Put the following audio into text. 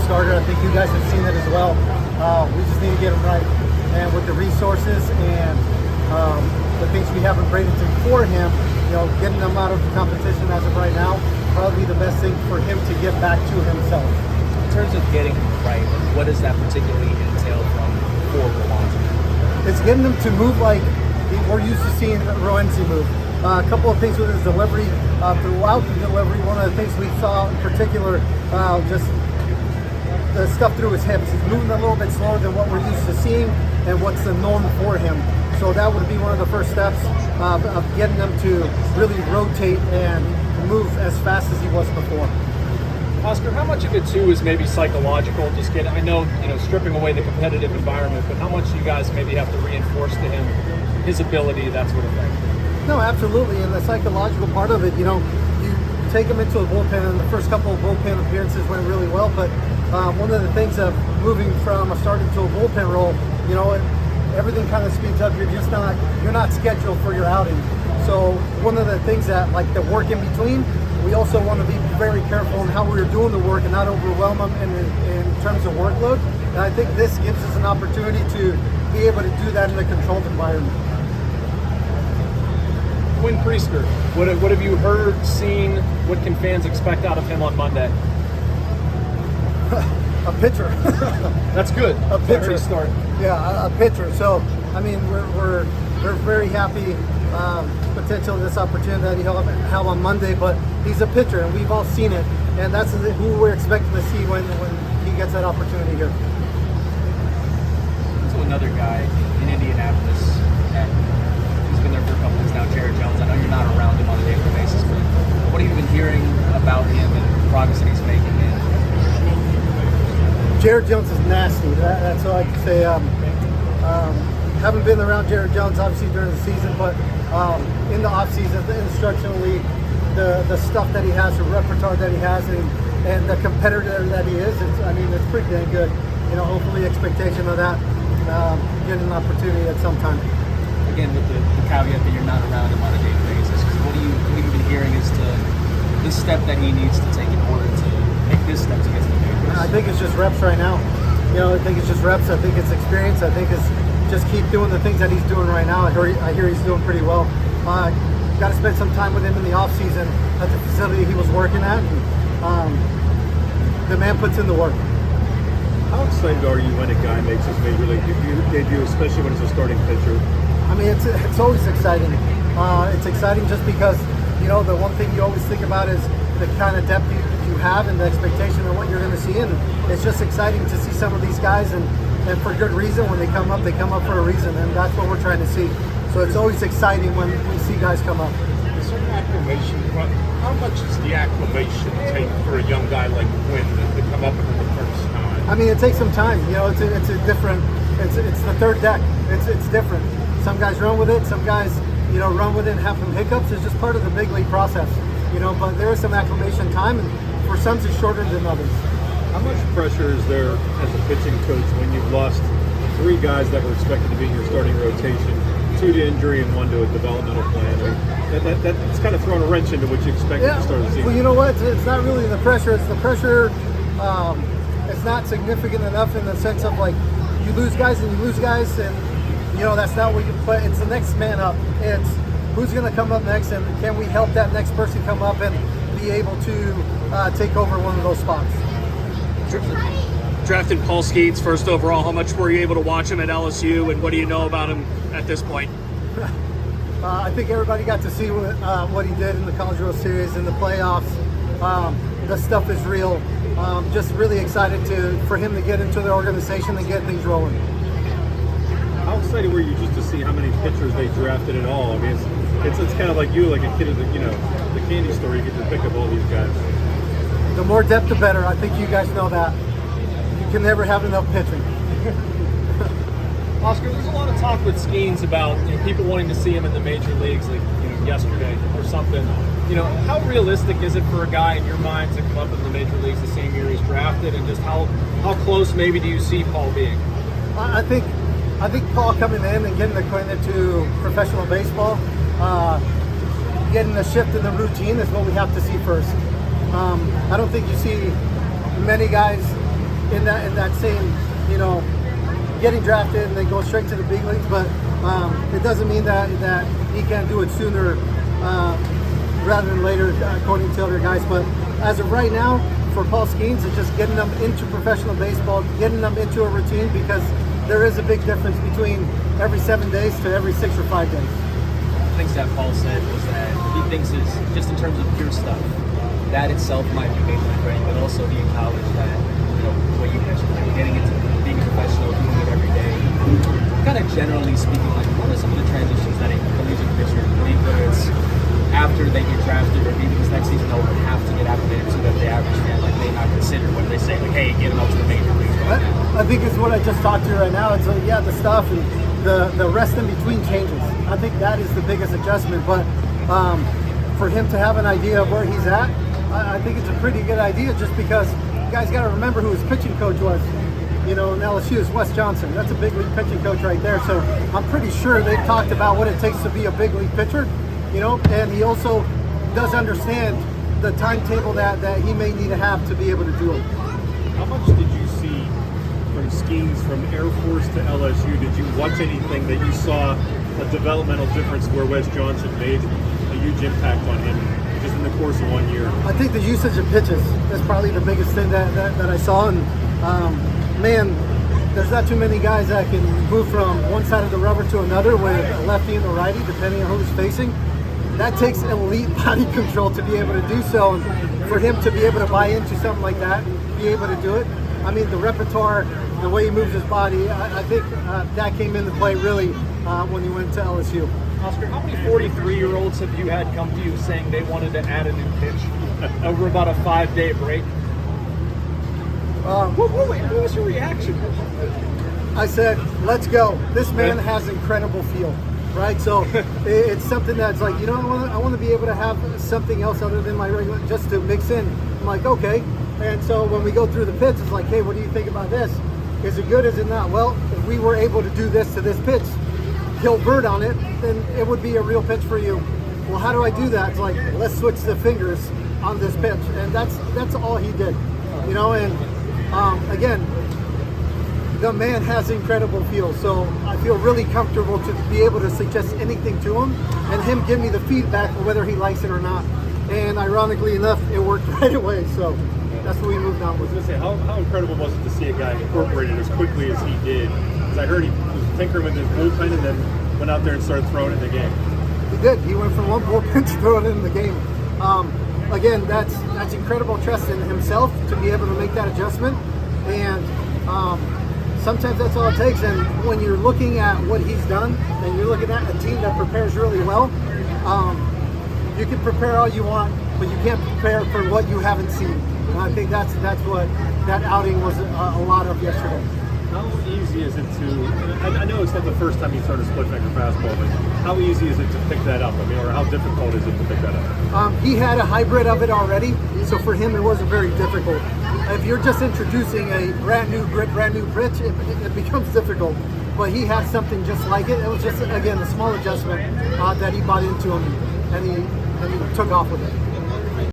starter. I think you guys have seen it as well. We just need to get him right. And with the resources and the things we have in Bradenton for him, getting him out of the competition as of right now, probably the best thing for him to get back to himself. In terms of getting him right, what does that particularly entail for Roansy? It's getting him to move like we're used to seeing Roansy move. A couple of things with his delivery. Throughout the delivery, one of the things we saw in particular, just the stuff through his hips. He's moving a little bit slower than what we're used to seeing and what's the norm for him. So that would be one of the first steps of getting him to really rotate and move as fast as he was before. Oscar, how much of it too is maybe psychological? Just getting, I know, stripping away the competitive environment, but how much do you guys maybe have to reinforce to him his ability, that sort of thing? No, absolutely. And the psychological part of it, you take him into a bullpen, and the first couple of bullpen appearances went really well. But one of the things of moving from a starter to a bullpen role, everything kind of speeds up. You're not scheduled for your outing. So one of the things that, like the work in between, we also want to be very careful in how we're doing the work and not overwhelm them in terms of workload. And I think this gives us an opportunity to be able to do that in a controlled environment. Quinn Priester, what have you heard, seen? What can fans expect out of him on Monday? A pitcher. That's good. A pitcher. Start. Yeah, a pitcher. So, I mean, we're very happy potential this opportunity that he'll have on Monday, but he's a pitcher, and we've all seen it, and that's who we're expecting to see when he gets that opportunity here. So another guy in Indianapolis, and he's been there for a couple weeks now, Jared Jones. I know you're not around him on a daily basis, but what have you been hearing about him and the progress that he's making? Jared Jones is nasty. That's all I can say. Haven't been around Jared Jones obviously during the season, but in the off season, the instructionally, the stuff that he has, the repertoire that he has, and the competitor that he is, it's pretty dang good. Hopefully expectation of that, getting an opportunity at some time. Again, with the caveat that you're not around him on a daily basis, what have you been hearing as to the step that he needs to take in order to make this step to get to the majors? I think it's just reps right now. I think it's just reps. I think it's experience. I think it's just keep doing the things that he's doing right now. I hear he's doing pretty well. Got to spend some time with him in the off season at the facility he was working at. The man puts in the work. How excited are you when a guy makes his major league debut, especially when it's a starting pitcher? It's always exciting. It's exciting just because the one thing you always think about is the kind of depth you have and the expectation of what you're going to see, and it's just exciting to see some of these guys, and for good reason. When they come up for a reason, and that's what we're trying to see. So it's always exciting when we see guys come up. Is there an acclimation? How much does the acclimation take for a young guy like Quinn to come up for the first time? It takes some time. It's a different. It's the third deck. It's different. Some guys run with it. Some guys run with it and have some hiccups. It's just part of the big league process. But there is some acclimation time, and for some it's shorter than others. How much pressure is there as a pitching coach when you've lost 3 guys that were expected to be in your starting rotation, 2 to injury and 1 to a developmental plan? That's kind of thrown a wrench into what you expected to start the season. Well, you know what? It's not really the pressure. It's the pressure. It's not significant enough in the sense of like you lose guys, and that's not what you. But it's the next man up. It's who's going to come up next, and can we help that next person come up and be able to take over one of those spots. Drafted Paul Skenes first overall. How much were you able to watch him at LSU, and what do you know about him at this point? I think everybody got to see what he did in the College World Series, in the playoffs. The stuff is real. Just really excited for him to get into the organization and get things rolling. How excited were you just to see how many pitchers they drafted at all? It's kind of like you, like a kid at the candy store. You get to pick up all these guys. The more depth, the better. I think you guys know that. You can never have enough pitching. Oscar, there's a lot of talk with Skenes about people wanting to see him in the major leagues, like yesterday or something. How realistic is it for a guy in your mind to come up in the major leagues the same year he's drafted, and just how close maybe do you see Paul being? I think Paul coming in and getting acquainted to professional baseball, getting a shift in the routine is what we have to see first. I don't think you see many guys in that same, you know, getting drafted and then go straight to the big leagues. But it doesn't mean that he can't do it sooner rather than later, according to other guys. But as of right now, for Paul Skenes, it's just getting them into professional baseball, getting them into a routine, because there is a big difference between every 7 days to every 6 or 5 days. Things that Paul said was that he thinks is just in terms of pure stuff. That itself might be major league ready, but also he acknowledged that, you know, what you mentioned, like getting into being a professional, doing it every day. Kind of generally speaking, like what are some of the transitions that a collegiate pitcher, whether it's after they get drafted or maybe this next season over, have to get acclimated to that the average fan like may not consider when they say like, hey, get him up to the major leagues right now? I think it's what I just talked to you right now. It's like, yeah, the stuff and the rest in between changes. I think that is the biggest adjustment. But for him to have an idea of where he's at, I think it's a pretty good idea, just because you guys got to remember who his pitching coach was. You know, in LSU is Wes Johnson. That's a big league pitching coach right there. So I'm pretty sure they've talked about what it takes to be a big league pitcher, you know, and he also does understand the timetable that he may need to have to be able to do it. How much did you see from Skenes from Air Force to LSU? Did you watch anything that you saw a developmental difference where Wes Johnson made a huge impact on him just in the course of 1 year? I think the usage of pitches is probably the biggest thing that I saw. And man, there's not too many guys that can move from one side of the rubber to another with a lefty and a righty, depending on who's facing. That takes elite body control to be able to do so. And for him to be able to buy into something like that and be able to do it, I mean, the repertoire, the way he moves his body, I think that came into play really when he went to LSU. Oscar, how many 43-year-olds have you had come to you saying they wanted to add a new pitch over about a 5-day break? What was your reaction? I said, let's go. This man has incredible feel, right? So it's something that's like, you know, I want to be able to have something else other than my regular, just to mix in. I'm like, okay. And so when we go through the pitch, it's like, hey, what do you think about this? Is it good? Is it not? Well, if we were able to do this to this pitch, kill bird on it, then it would be a real pitch for you. Well, how do I do that? It's like, let's switch the fingers on this pitch. And that's all he did, you know. And again, the man has incredible feel, so I feel really comfortable to be able to suggest anything to him and him give me the feedback for whether he likes it or not. And ironically enough, it worked right away, so that's what we moved on with. I was going to say, how incredible was it to see a guy incorporated as quickly as he did? Because I heard he was tinkering with his bullpen and then went out there and started throwing it in the game. He did. He went from one bullpen to throwing it in the game. Again, that's incredible trust in himself to be able to make that adjustment. And sometimes that's all it takes. And when you're looking at what he's done and you're looking at a team that prepares really well, you can prepare all you want, but you can't prepare for what you haven't seen. And I think that's what that outing was a lot of yesterday. How easy is it to, I know it's not the first time you thrown a split finger fastball, but how easy is it to pick that up? I mean, or how difficult is it to pick that up? He had a hybrid of it already, so for him it wasn't very difficult. If you're just introducing a brand new grip, brand new pitch, it becomes difficult. But he had something just like it. It was just, again, a small adjustment that he bought into him, and he took off with it.